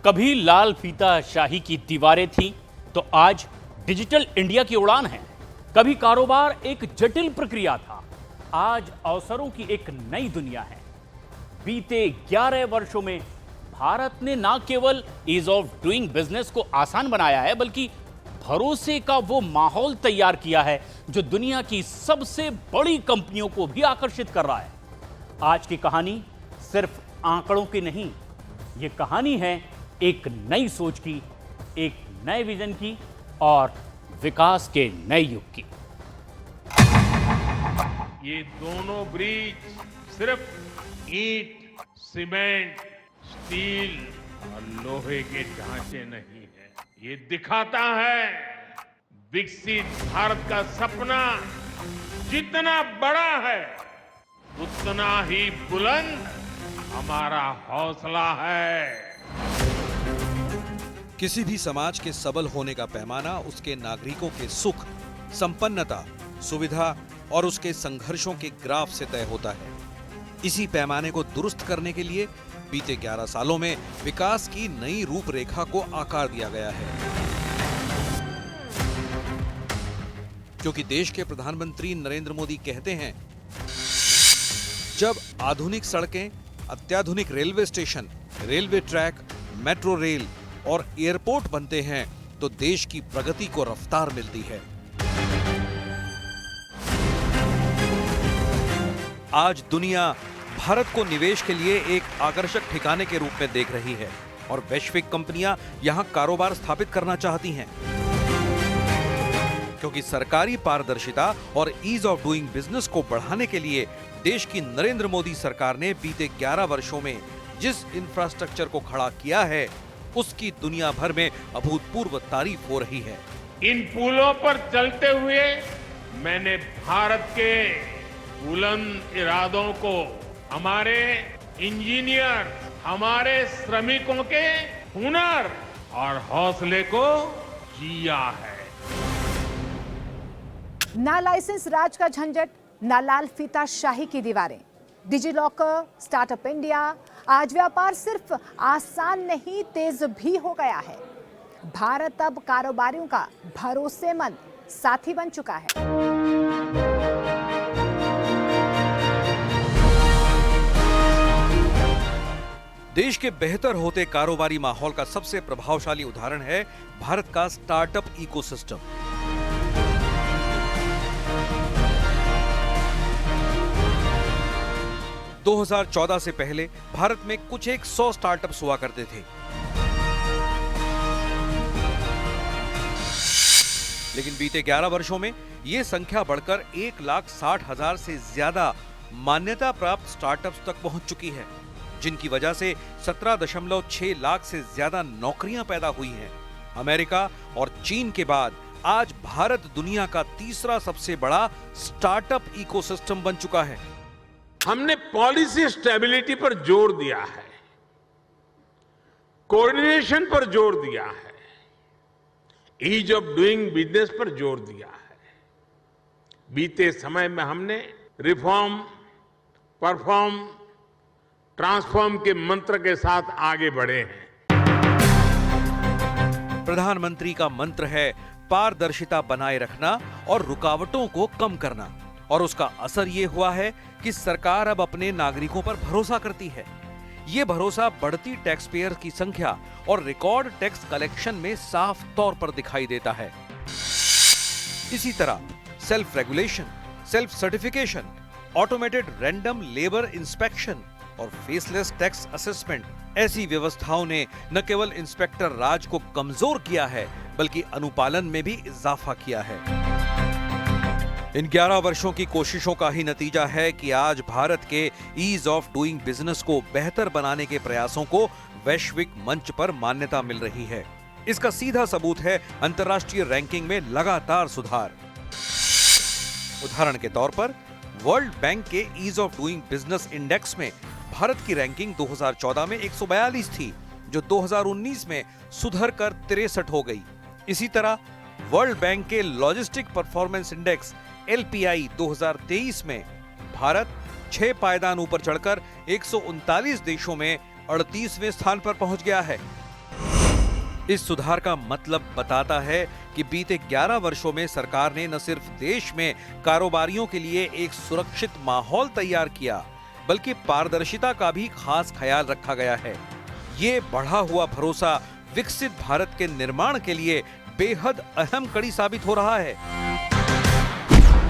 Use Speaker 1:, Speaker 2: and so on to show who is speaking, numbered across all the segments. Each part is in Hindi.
Speaker 1: कभी लाल फीता शाही की दीवारें थी तो आज डिजिटल इंडिया की उड़ान है। कभी कारोबार एक जटिल प्रक्रिया था, आज अवसरों की एक नई दुनिया है। बीते 11 वर्षों में भारत ने न केवल ईज ऑफ डूइंग बिजनेस को आसान बनाया है, बल्कि भरोसे का वो माहौल तैयार किया है जो दुनिया की सबसे बड़ी कंपनियों को भी आकर्षित कर रहा है। आज की कहानी सिर्फ आंकड़ों की नहीं, ये कहानी है एक नई सोच की, एक नए विजन की और विकास के नए युग की।
Speaker 2: ये दोनों ब्रिज सिर्फ ईंट, सीमेंट, स्टील और लोहे के ढांचे नहीं है, ये दिखाता है विकसित भारत का सपना जितना बड़ा है उतना ही बुलंद हमारा हौसला है।
Speaker 3: किसी भी समाज के सबल होने का पैमाना उसके नागरिकों के सुख, संपन्नता, सुविधा और उसके संघर्षों के ग्राफ से तय होता है। इसी पैमाने को दुरुस्त करने के लिए बीते 11 सालों में विकास की नई रूपरेखा को आकार दिया गया है। क्योंकि देश के प्रधानमंत्री नरेंद्र मोदी कहते हैं, जब आधुनिक सड़कें, अत्याधुनिक railway station, railway track, metro rail और एयरपोर्ट बनते हैं तो देश की प्रगति को रफ्तार मिलती है। आज दुनिया भारत को निवेश के लिए एक आकर्षक ठिकाने के रूप में देख रही है और वैश्विक कंपनियां यहां कारोबार स्थापित करना चाहती हैं। क्योंकि सरकारी पारदर्शिता और ईज ऑफ डूइंग बिजनेस को बढ़ाने के लिए देश की नरेंद्र मोदी सरकार ने बीते 11 वर्षों में जिस इंफ्रास्ट्रक्चर को खड़ा किया है, उसकी दुनिया भर में अभूतपूर्व तारीफ हो रही है।
Speaker 2: इन पुलों पर चलते हुए मैंने भारत के बुलंद इरादों को, हमारे इंजीनियर, हमारे श्रमिकों के हुनर और हौसले को जिया है।
Speaker 4: ना लाइसेंस राज का झंझट, ना लाल फीता शाही की दीवारें। डिजिलॉकर, स्टार्टअप इंडिया, आज व्यापार सिर्फ आसान नहीं, तेज भी हो गया है। भारत अब कारोबारियों का भरोसेमंद साथी बन चुका है।
Speaker 3: देश के बेहतर होते कारोबारी माहौल का सबसे प्रभावशाली उदाहरण है भारत का स्टार्टअप इकोसिस्टम। दो 2014 से पहले भारत में कुछ 100 स्टार्टअप्स हुआ करते थे, लेकिन बीते 11 वर्षों में यह संख्या बढ़कर 1,60,000 से ज्यादा मान्यता प्राप्त स्टार्टअप्स तक पहुंच चुकी है, जिनकी वजह से 17.6 लाख से ज्यादा नौकरियां पैदा हुई हैं। अमेरिका और चीन के बाद आज भारत दुनिया का तीसरा सबसे बड़ा स्टार्टअप इकोसिस्टम बन चुका है।
Speaker 2: हमने पॉलिसी स्टेबिलिटी पर जोर दिया है, कोऑर्डिनेशन पर जोर दिया है, ईज ऑफ डूइंग बिजनेस पर जोर दिया है। बीते समय में हमने रिफॉर्म, परफॉर्म, ट्रांसफॉर्म के मंत्र के साथ आगे बढ़े हैं।
Speaker 3: प्रधानमंत्री का मंत्र है पारदर्शिता बनाए रखना और रुकावटों को कम करना, और उसका असर ये हुआ है कि सरकार अब अपने नागरिकों पर भरोसा करती है। ये भरोसा बढ़ती टैक्स पेयर की संख्या और रिकॉर्ड टैक्स कलेक्शन में साफ तौर पर दिखाई देता है। इसी तरह self regulation, self certification, automated random labour inspection और फेसलेस टैक्स असेसमेंट, ऐसी व्यवस्थाओं ने न केवल इंस्पेक्टर राज को कमजोर किया है, बल्कि अनुपालन में भी इजाफा किया है। इन 11 वर्षों की कोशिशों का ही नतीजा है कि आज भारत के ईज ऑफ डूइंग बिजनेस को बेहतर बनाने के प्रयासों को वैश्विक मंच पर मान्यता मिल रही है। इसका सीधा सबूत है अंतर्राष्ट्रीय रैंकिंग में लगातार सुधार। उदाहरण के तौर पर वर्ल्ड बैंक के ease of doing business index में भारत की रैंकिंग 2014 में 142 थी, जो 2019 में सुधर कर 63 हो गई। इसी तरह वर्ल्ड बैंक के लॉजिस्टिक परफॉर्मेंस इंडेक्स LPI 2023 में भारत 6 पायदान ऊपर चढ़कर 139 देशों में 38वें स्थान पर पहुंच गया है। इस सुधार का मतलब बताता है कि बीते 11 वर्षों में सरकार ने न सिर्फ देश में कारोबारियों के लिए एक सुरक्षित माहौल तैयार किया, बल्कि पारदर्शिता का भी खास ख्याल रखा गया है। ये बढ़ा हुआ भरोसा विकसित भारत के निर्माण के लिए बेहद अहम कड़ी साबित हो रहा है।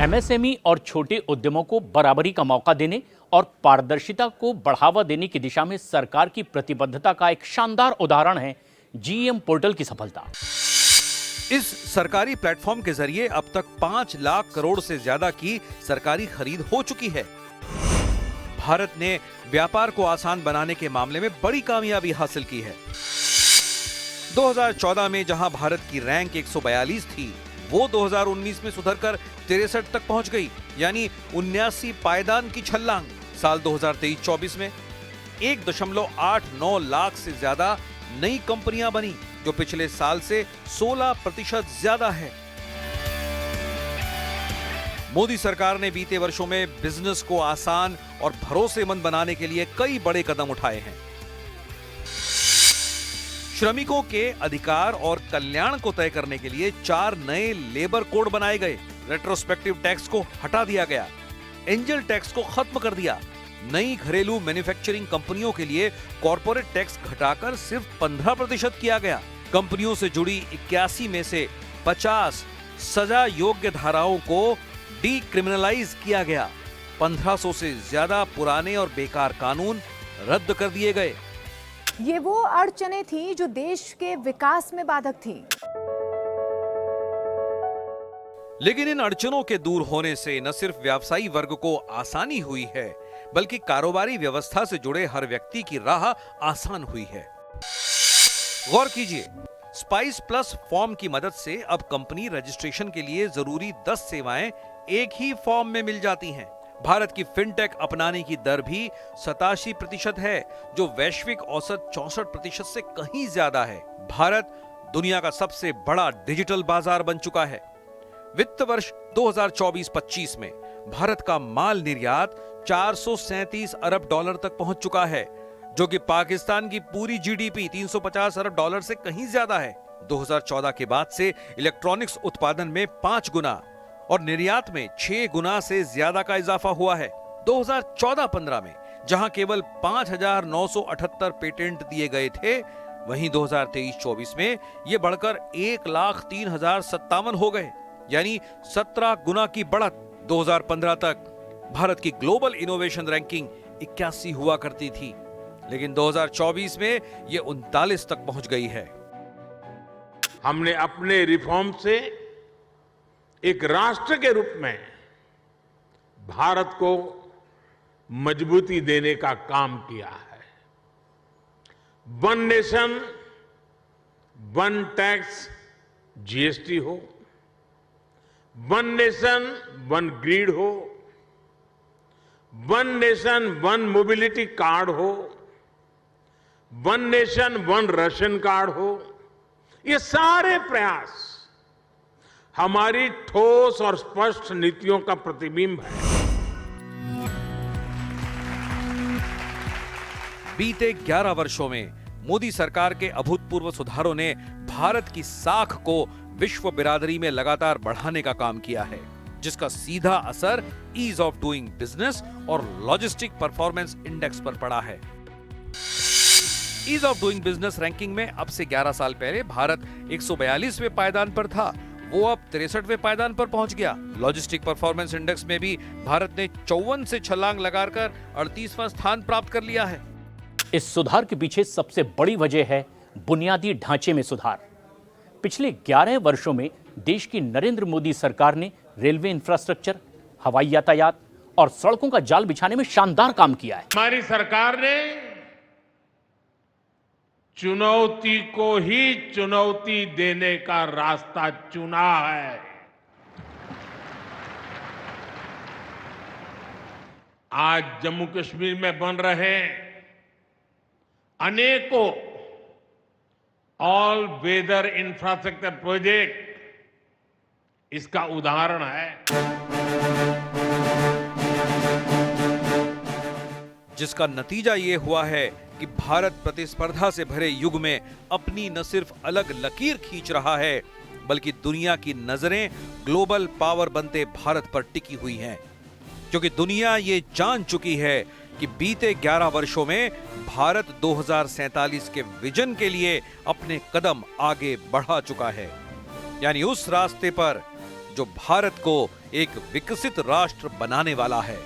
Speaker 1: एमएसएमई और छोटे उद्यमों को बराबरी का मौका देने और पारदर्शिता को बढ़ावा देने की दिशा में सरकार की प्रतिबद्धता का एक शानदार उदाहरण है जीईएम पोर्टल की सफलता।
Speaker 3: इस सरकारी प्लेटफॉर्म के जरिए अब तक 5 लाख करोड़ से ज्यादा की सरकारी खरीद हो चुकी है। भारत ने व्यापार को आसान बनाने के मामले में बड़ी कामयाबी हासिल की है। 2014 में जहां भारत की रैंक 142 थी, वो 2019 में सुधरकर 63 तक पहुंच गई, यानी 79 पायदान की छलांग। साल 2023-24 में 1.89 लाख से ज्यादा नई कंपनियां बनी, जो पिछले साल से 16% ज्यादा है। मोदी सरकार ने बीते वर्षों में बिजनेस को आसान और भरोसेमंद बनाने के लिए कई बड़े कदम उठाए हैं। श्रमिकों के अधिकार और कल्याण को तय करने के लिए 4 नए लेबर कोड बनाए गए। रेट्रोस्पेक्टिव टैक्स को हटा दिया गया, एंजल टैक्स को खत्म कर दिया। नई घरेलू मैन्युफैक्चरिंग कंपनियों के लिए कॉर्पोरेट टैक्स घटाकर सिर्फ 15% किया गया। कंपनियों से जुड़ी 81 में से 50 सजा योग्य धाराओं को डीक्रिमिनलाइज किया गया। 1500 से ज्यादा पुराने और बेकार कानून रद्द कर दिए गए।
Speaker 4: ये वो अड़चनें थी जो देश के विकास में बाधक थी।
Speaker 3: लेकिन इन अड़चनों के दूर होने से न सिर्फ व्यवसायी वर्ग को आसानी हुई है, बल्कि कारोबारी व्यवस्था से जुड़े हर व्यक्ति की राह आसान हुई है। गौर कीजिए, स्पाइस प्लस फॉर्म की मदद से अब कंपनी रजिस्ट्रेशन के लिए जरूरी 10 सेवाएं एक ही फॉर्म में मिल जाती हैं। भारत की फिनटेक अपनाने की दर भी 87% है, जो वैश्विक औसत 64% से कहीं ज्यादा है। भारत दुनिया का सबसे बड़ा डिजिटल बाजार बन चुका है। वित्त वर्ष 2024-25 में भारत का माल निर्यात 437 अरब डॉलर तक पहुंच चुका है, जो कि पाकिस्तान की पूरी जीडीपी 350 अरब डॉलर से कहीं ज्यादा है। 2014 के बाद से इलेक्ट्रॉनिक्स उत्पादन में 5 गुना और निर्यात में 6 गुना से ज्यादा का इजाफा हुआ है। 2014-15 में जहां केवल 5,978 पेटेंट दिए गए थे, वहीं 2023-24 में ये बढ़कर 1,03,057 हो गए, यानी 17 गुना की बढ़त। 2015 तक भारत की ग्लोबल इनोवेशन रैंकिंग 81 हुआ करती थी, लेकिन 2024 में ये 39 तक पहुंच गई है।
Speaker 2: हमने अपने रिफॉर्म से एक राष्ट्र के रूप में भारत को मजबूती देने का काम किया है। One nation one tax GST हो, वन नेशन वन ग्रिड हो, one nation one mobility card हो, one nation one ration card हो, ये सारे प्रयास हमारी ठोस और स्पष्ट नीतियों का प्रतिबिंब है।
Speaker 3: बीते 11 वर्षों में मोदी सरकार के अभूतपूर्व सुधारों ने भारत की साख को विश्व बिरादरी में लगातार बढ़ाने का काम किया है, जिसका सीधा असर ईज ऑफ डूइंग बिजनेस और लॉजिस्टिक परफॉर्मेंस इंडेक्स पर पड़ा है। Ease of doing business ranking में अब से 11 साल पहले भारत 142वें पायदान पर था, वो अब 63वें पायदान पर पहुंच गया। लॉजिस्टिक परफॉर्मेंस इंडेक्स में भी भारत ने 54 से छलांग लगाकर 38वां स्थान प्राप्त कर लिया है।
Speaker 1: इस सुधार के पीछे सबसे बड़ी वजह है बुनियादी ढांचे में सुधार। पिछले 11 वर्षों में देश की नरेंद्र मोदी सरकार ने रेलवे इंफ्रास्ट्रक्चर, हवाई यातायात और सड़कों का जाल बिछाने में शानदार काम किया है।
Speaker 2: हमारी सरकार ने चुनौती को ही चुनौती देने का रास्ता चुना है। आज जम्मू कश्मीर में बन रहे अनेकों ऑल वेदर इंफ्रास्ट्रक्चर प्रोजेक्ट इसका उदाहरण है,
Speaker 3: जिसका नतीजा ये हुआ है कि भारत प्रतिस्पर्धा से भरे युग में अपनी न सिर्फ अलग लकीर खींच रहा है, बल्कि दुनिया की नजरें ग्लोबल पावर बनते भारत पर टिकी हुई हैं, क्योंकि दुनिया ये जान चुकी है कि बीते 11 वर्षों में भारत 2047 के विजन के लिए अपने कदम आगे बढ़ा चुका है, यानी उस रास्ते पर जो भारत को एक विकसित राष्ट्र बनाने वाला है।